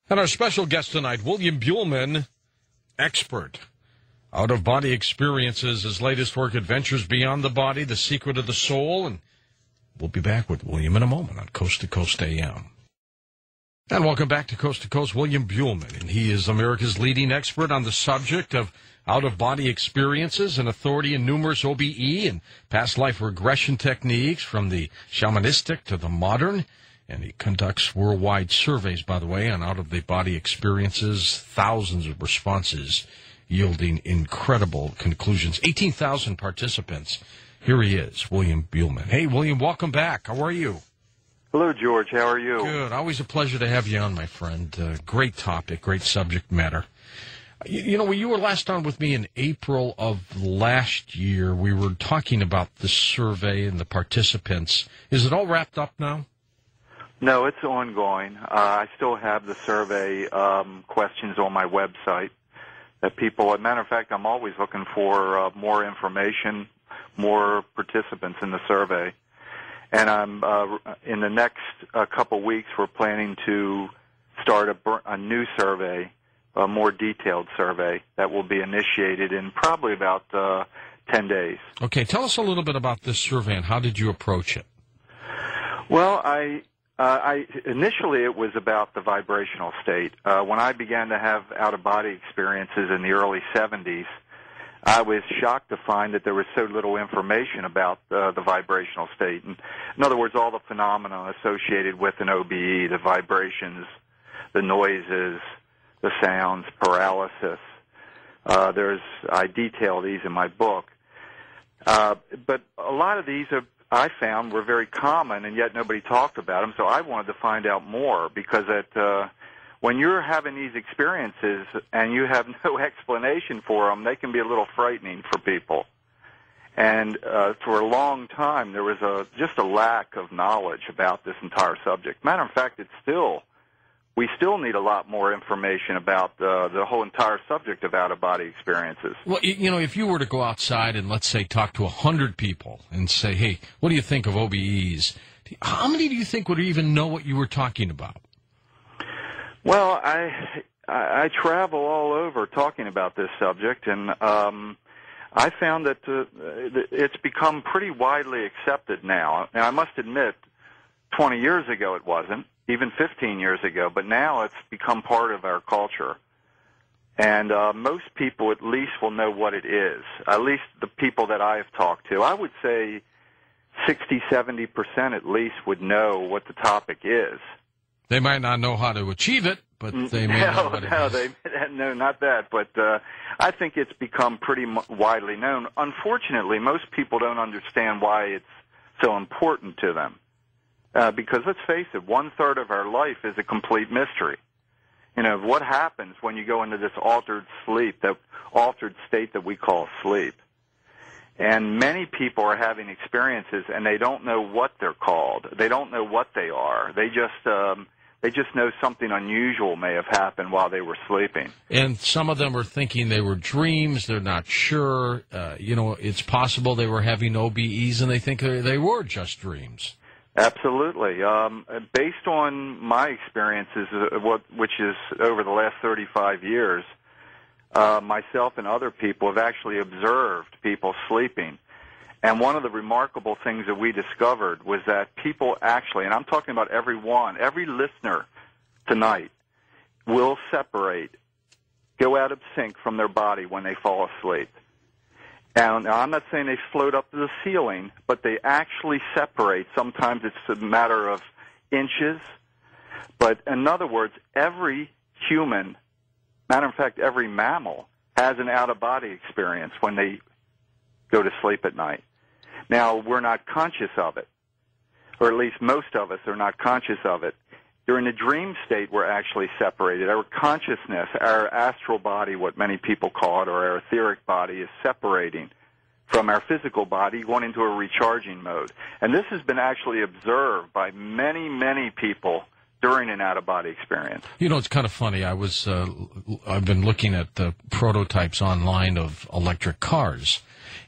And our special guest tonight, William Buhlman, expert. Out-of-body experiences, his latest work, Adventures Beyond the Body, The Secret of the Soul. And we'll be back with William in a moment on Coast to Coast AM. And welcome back to Coast, William Buhlman. And he is America's leading expert on the subject of out-of-body experiences and authority in numerous OBE and past life regression techniques, from the shamanistic to the modern. And he conducts worldwide surveys, by the way, on out-of-the-body experiences, thousands of responses yielding incredible conclusions. 18,000 participants. Here he is, William Buhlman. Hey, William, welcome back. How are you? Hello, George. How are you? Good. Always a pleasure to have you on, my friend. Great topic, great subject matter. You know, when you were last on with me in April of last year, we were talking about the survey and the participants. Is it all wrapped up now? No, it's ongoing. I still have the survey questions on my website that people, as a matter of fact, I'm always looking for more information, more participants in the survey. And I'm in the next couple weeks, we're planning to start a new survey, a more detailed survey that will be initiated in probably about 10 days. Okay, tell us a little bit about this survey and how did you approach it? Well, initially it was about the vibrational state. When I began to have out-of-body experiences in the early 70s, I was shocked to find that there was so little information about the vibrational state. And, in other words, all the phenomena associated with an OBE, the vibrations, the noises, the sounds, paralysis. I detail these in my book. But a lot of these I found were very common, and yet nobody talked about them, so I wanted to find out more, because when you're having these experiences and you have no explanation for them, they can be a little frightening for people. And for a long time, there was just a lack of knowledge about this entire subject. Matter of fact, we still need a lot more information about the whole entire subject of out-of-body experiences. Well, you know, if you were to go outside and, let's say, talk to 100 people and say, hey, what do you think of OBEs? How many do you think would even know what you were talking about? Well, I travel all over talking about this subject, and I found that it's become pretty widely accepted now. Now, I must admit, 20 years ago it wasn't, even 15 years ago, but now it's become part of our culture. And most people at least will know what it is, at least the people that I have talked to. I would say 60, 70% at least would know what the topic is. They might not know how to achieve it, but they may know what it is. No, not that. But I think it's become pretty widely known. Unfortunately, most people don't understand why it's so important to them. Because let's face it, 1/3 of our life is a complete mystery. You know, what happens when you go into this altered state that we call sleep? And many people are having experiences, and they don't know what they're called. They don't know what they are. They just know something unusual may have happened while they were sleeping. And some of them are thinking they were dreams. They're not sure. You know, it's possible they were having OBEs, and they think they were just dreams. Absolutely. Based on my experiences, which is over the last 35 years, myself and other people have actually observed people sleeping. And one of the remarkable things that we discovered was that people actually, and I'm talking about every listener tonight, will separate, go out of sync from their body when they fall asleep. And now, I'm not saying they float up to the ceiling, but they actually separate. Sometimes it's a matter of inches. But in other words, every human, matter of fact, every mammal, has an out-of-body experience when they go to sleep at night. Now, we're not conscious of it, or at least most of us are not conscious of it. During the dream state, we're actually separated. Our consciousness, our astral body, what many people call it, or our etheric body, is separating from our physical body, going into a recharging mode. And this has been actually observed by many, many people during an out-of-body experience. You know, it's kind of funny. I've been looking at the prototypes online of electric cars,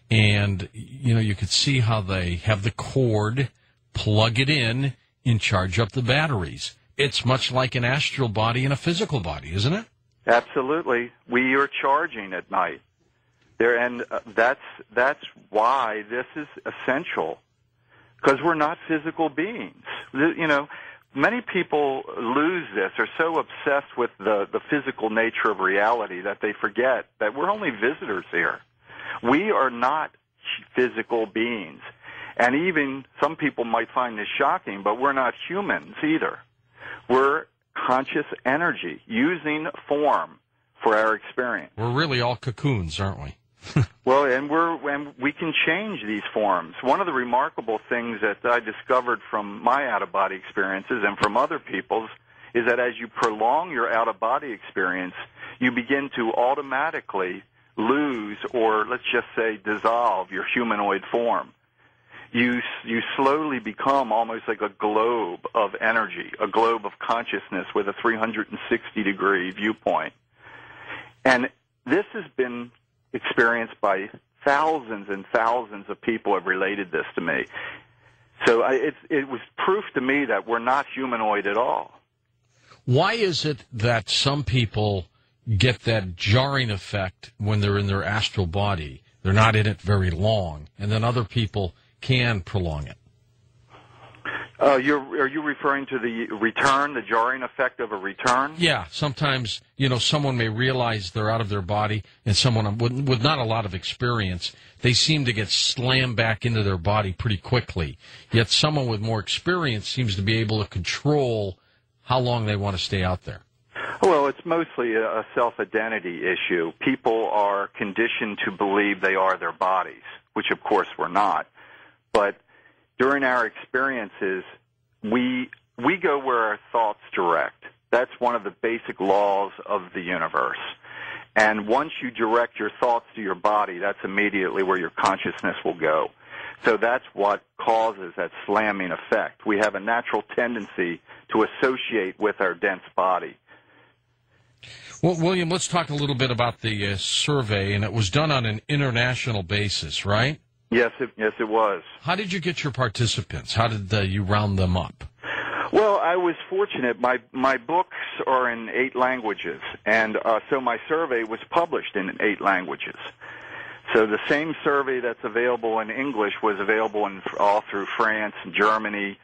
and, you know, you could see how they have the cord, plug it in, and charge up the batteries. It's much like an astral body and a physical body, isn't it? Absolutely. We are charging at night. That's why this is essential, because we're not physical beings. You know, many people lose this. They're so obsessed with the physical nature of reality that they forget that we're only visitors here. We are not physical beings. And even some people might find this shocking, but we're not humans either. We're conscious energy using form for our experience. We're really all cocoons, aren't we? Well, and we can change these forms. One of the remarkable things that I discovered from my out-of-body experiences and from other people's is that as you prolong your out-of-body experience, you begin to automatically lose, or let's just say dissolve, your humanoid form. You slowly become almost like a globe of energy, a globe of consciousness with a 360-degree viewpoint. And this has been experienced by thousands and thousands of people have related this to me. So it was proof to me that we're not humanoid at all. Why is it that some people get that jarring effect when they're in their astral body? They're not in it very long, and then other people can prolong it. Are you referring to the return, the jarring effect of a return? Yeah, sometimes, someone may realize they're out of their body, and someone with not a lot of experience, they seem to get slammed back into their body pretty quickly. Yet someone with more experience seems to be able to control how long they want to stay out there. Well, it's mostly a self-identity issue. People are conditioned to believe they are their bodies, which of course we're not. But during our experiences, we go where our thoughts direct. That's one of the basic laws of the universe. And once you direct your thoughts to your body, that's immediately where your consciousness will go. So that's what causes that slamming effect. We have a natural tendency to associate with our dense body. Well, William, let's talk a little bit about the survey, and it was done on an international basis, right? Yes, it was. How did you get your participants? How did you round them up? Well, I was fortunate. My books are in 8 languages, and so my survey was published in 8 languages. So the same survey that's available in English was available all through France, Germany,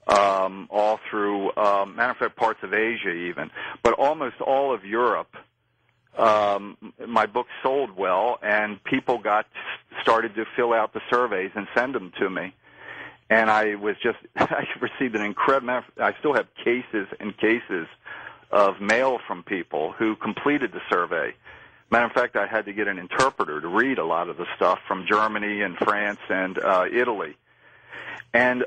all through, matter of fact, parts of Asia even, but almost all of Europe. My book sold well, and people started to fill out the surveys and send them to me. And I received an incredible, I still have cases and cases of mail from people who completed the survey. Matter of fact, I had to get an interpreter to read a lot of the stuff from Germany and France and Italy. And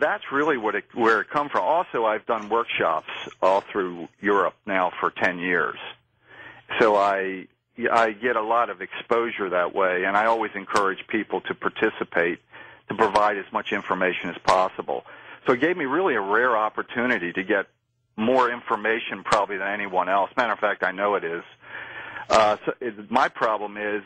that's really where it comes from. Also, I've done workshops all through Europe now for 10 years. So I get a lot of exposure that way, and I always encourage people to participate, to provide as much information as possible. So it gave me really a rare opportunity to get more information probably than anyone else. Matter of fact, I know it is. My problem is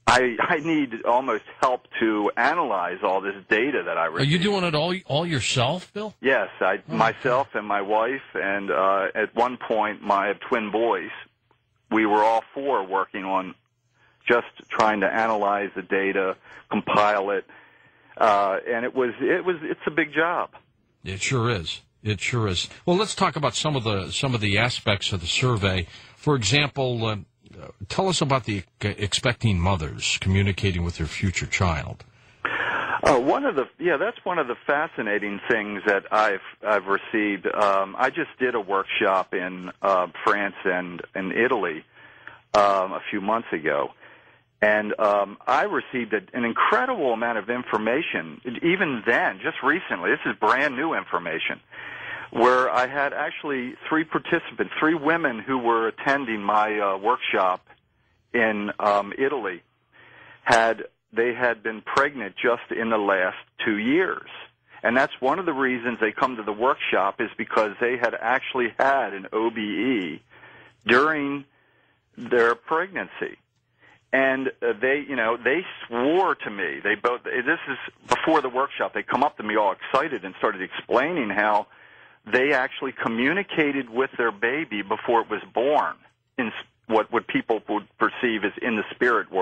I need almost help to analyze all this data that I receive. Are you doing it all yourself, Bill? Yes, myself and my wife, and at one point I have twin boys. We were all 4 working on just trying to analyze the data, compile it, and it's a big job. It sure is. It sure is. Well, let's talk about some of the aspects of the survey. For example, tell us about the expecting mothers communicating with their future child. That's one of the fascinating things that I've received. I just did a workshop in France and in Italy a few months ago, and I received an incredible amount of information. Even then, just recently, this is brand new information, where I had actually 3 participants, 3 women who were attending my workshop in Italy. They had been pregnant just in the last 2 years. And that's one of the reasons they come to the workshop, is because they had actually had an OBE during their pregnancy. And they swore to me. This is before the workshop. They come up to me all excited and started explaining how they actually communicated with their baby before it was born in what people would perceive as in the spirit world.